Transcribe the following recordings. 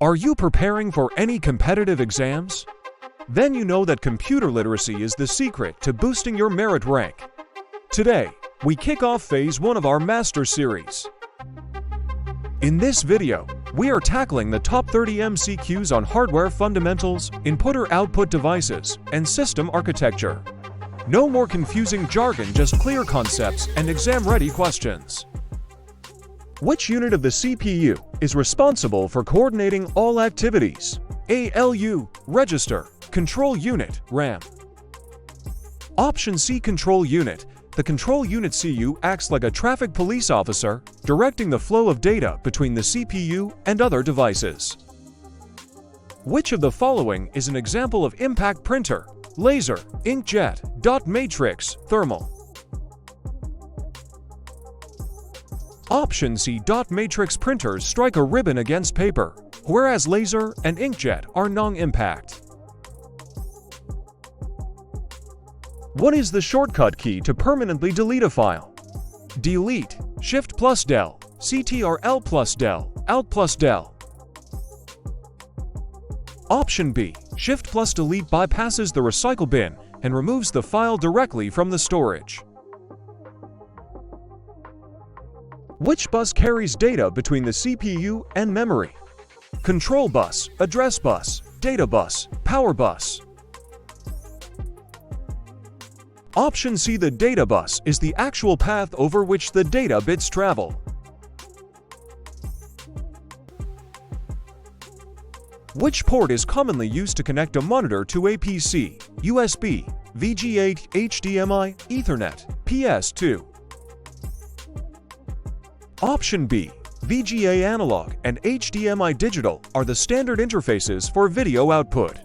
Are you preparing for any competitive exams? Then you know that computer literacy is the secret to boosting your merit rank. Today, we kick off Phase 1 of our Master Series. In this video, we are tackling the top 30 MCQs on hardware fundamentals, input-output devices, and system architecture. No more confusing jargon, just clear concepts and exam-ready questions. Which unit of the CPU is responsible for coordinating all activities? ALU, register, control unit, RAM. Option C, control unit. The control unit CU acts like a traffic police officer, directing the flow of data between the CPU and other devices. Which of the following is an example of impact printer? Laser, inkjet, dot matrix, thermal. Option C, dot matrix printers strike a ribbon against paper, whereas laser and inkjet are non-impact. What is the shortcut key to permanently delete a file? Delete, Shift plus del, Ctrl plus del, Alt plus del. Option B, Shift plus delete bypasses the recycle bin and removes the file directly from the storage. Which bus carries data between the CPU and memory? Control bus, address bus, data bus, power bus. Option C, the data bus is the actual path over which the data bits travel. Which port is commonly used to connect a monitor to a PC? USB, VGA, HDMI, Ethernet, PS2. Option B, VGA analog and HDMI digital are the standard interfaces for video output.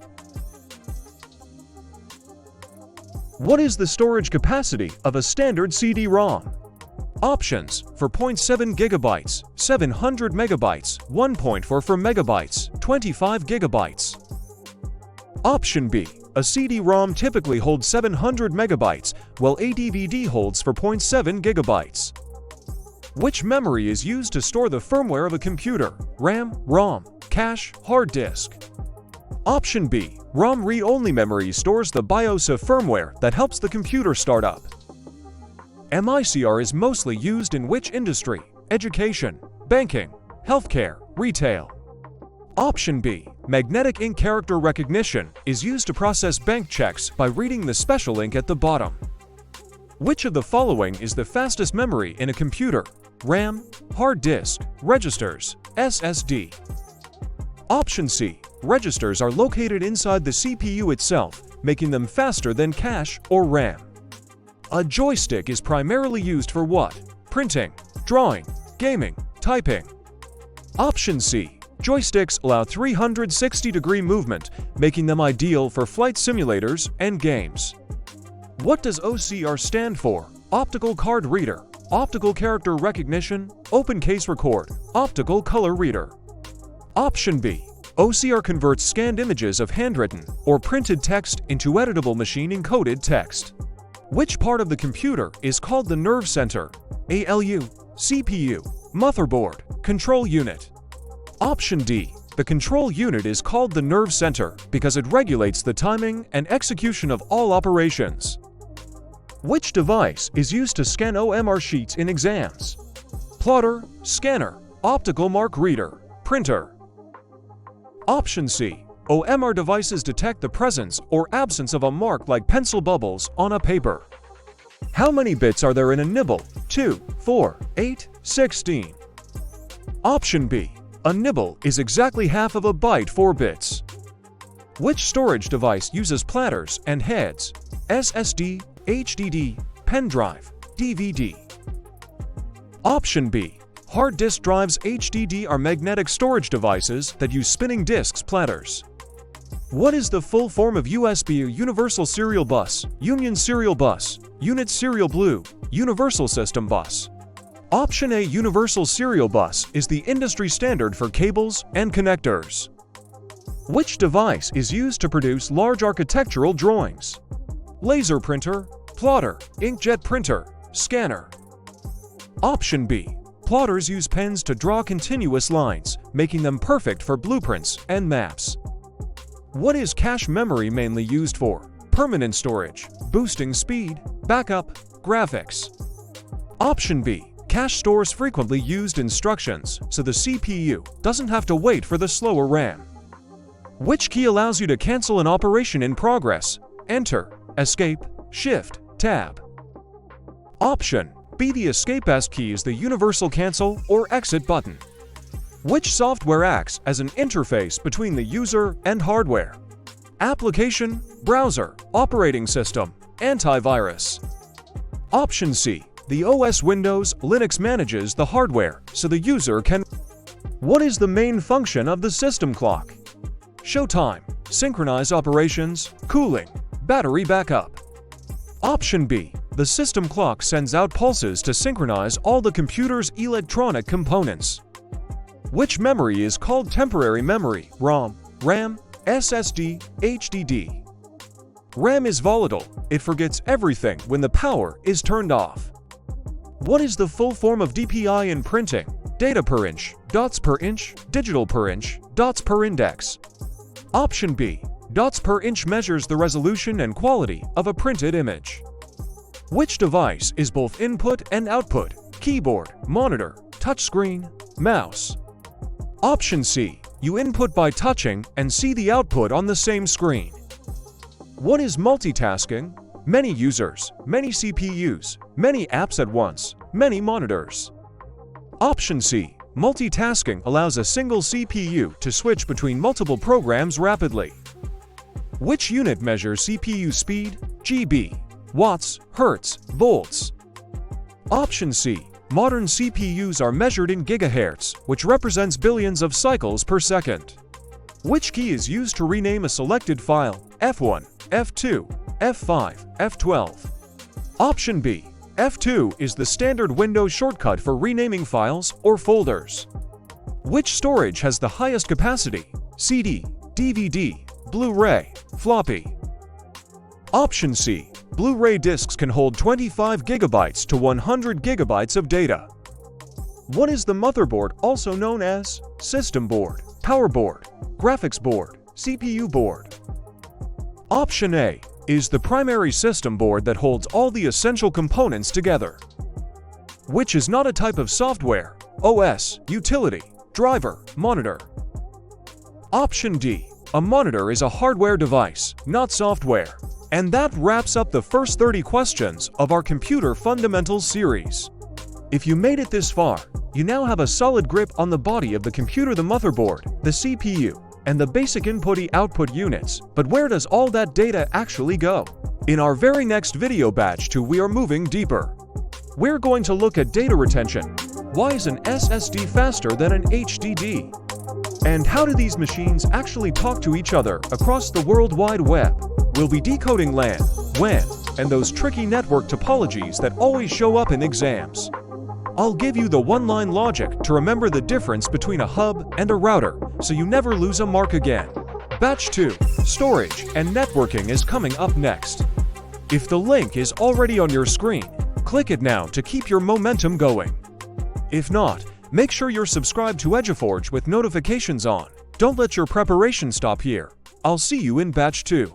What is the storage capacity of a standard CD-ROM? Options: for 0.7 GB, 700 MB, 1.44 MB, 25 GB. Option B, a CD-ROM typically holds 700 MB, while a DVD holds 4.7 GB. Which memory is used to store the firmware of a computer? RAM, ROM, cache, hard disk. Option B, ROM read-only memory stores the BIOS of firmware that helps the computer start up. MICR is mostly used in which industry? Education, banking, healthcare, retail. Option B, magnetic ink character recognition is used to process bank checks by reading the special ink at the bottom. Which of the following is the fastest memory in a computer? RAM, hard disk, registers, SSD. Option C, registers are located inside the CPU itself, making them faster than cache or RAM. A joystick is primarily used for what? Printing, drawing, gaming, typing. Option C, joysticks allow 360-degree movement, making them ideal for flight simulators and games. What does OCR stand for? Optical card reader, optical character recognition, open case record, optical color reader. Option B, OCR converts scanned images of handwritten or printed text into editable machine-encoded text. Which part of the computer is called the nerve center? ALU, CPU, motherboard, control unit. Option D, the control unit is called the nerve center because it regulates the timing and execution of all operations. Which device is used to scan OMR sheets in exams? Plotter, scanner, optical mark reader, printer. Option C, OMR devices detect the presence or absence of a mark like pencil bubbles on a paper. How many bits are there in a nibble? 2, 4, 8, 16. Option B, a nibble is exactly half of a byte, 4 bits. Which storage device uses platters and heads? SSD, HDD, pen drive, DVD. Option B, hard disk drives HDD are magnetic storage devices that use spinning disks platters. What is the full form of USB? Universal Serial Bus, Union Serial Bus, Unit Serial Blue, Universal System Bus. Option A, Universal Serial Bus is the industry standard for cables and connectors. Which device is used to produce large architectural drawings? Laser printer, plotter, inkjet printer, scanner. Option B, Plotters use pens to draw continuous lines, making them perfect for blueprints and maps. What is cache memory mainly used for? Permanent storage, boosting speed, backup, graphics. Option B. Cache stores frequently used instructions, so the CPU doesn't have to wait for the slower RAM. Which key allows you to cancel an operation in progress? Enter, Escape, Shift, Tab. Option B. The Escape S key is the universal cancel or exit button. Which software acts as an interface between the user and hardware? Application, browser, operating system, antivirus. Option C. The OS Windows Linux manages the hardware, so the user can. What is the main function of the system clock? Show time, synchronize operations, cooling, battery backup. Option B. The system clock sends out pulses to synchronize all the computer's electronic components. Which memory is called temporary memory? ROM, RAM, SSD, HDD. RAM is volatile. It forgets everything when the power is turned off. What is the full form of DPI in printing? Data per inch, dots per inch, digital per inch, dots per index. Option B. Dots per inch measures the resolution and quality of a printed image. Which device is both input and output? Keyboard, monitor, touchscreen, mouse. Option C. You input by touching and see the output on the same screen. What is multitasking? Many users, many CPUs, many apps at once, many monitors. Option C. Multitasking allows a single CPU to switch between multiple programs rapidly. Which unit measures CPU speed? GB, watts, hertz, volts. Option C. Modern CPUs are measured in gigahertz, which represents billions of cycles per second. Which key is used to rename a selected file? F1, F2, F5, F12. Option B. F2 is the standard Windows shortcut for renaming files or folders. Which storage has the highest capacity? CD, DVD, Blu-ray, floppy. Option C. Blu-ray discs can hold 25 GB to 100 GB of data. What is the motherboard also known as? System board, power board, graphics board, CPU board. Option A is the primary system board that holds all the essential components together. Which is not a type of software? OS, utility, driver, monitor. Option D. A monitor is a hardware device, not software. And that wraps up the first 30 questions of our Computer Fundamentals series. If you made it this far, you now have a solid grip on the body of the computer, the motherboard, the CPU, and the basic input-output units. But where does all that data actually go? In our very next video batch 2, we are moving deeper. We're going to look at data retention. Why is an SSD faster than an HDD? And how do these machines actually talk to each other across the World Wide Web? We'll be decoding LAN, WAN, and those tricky network topologies that always show up in exams. I'll give you the one-line logic to remember the difference between a hub and a router, so you never lose a mark again. Batch 2, Storage and Networking is coming up next. If the link is already on your screen, click it now to keep your momentum going. If not, make sure you're subscribed to EduForge with notifications on. Don't let your preparation stop here. I'll see you in Batch 2.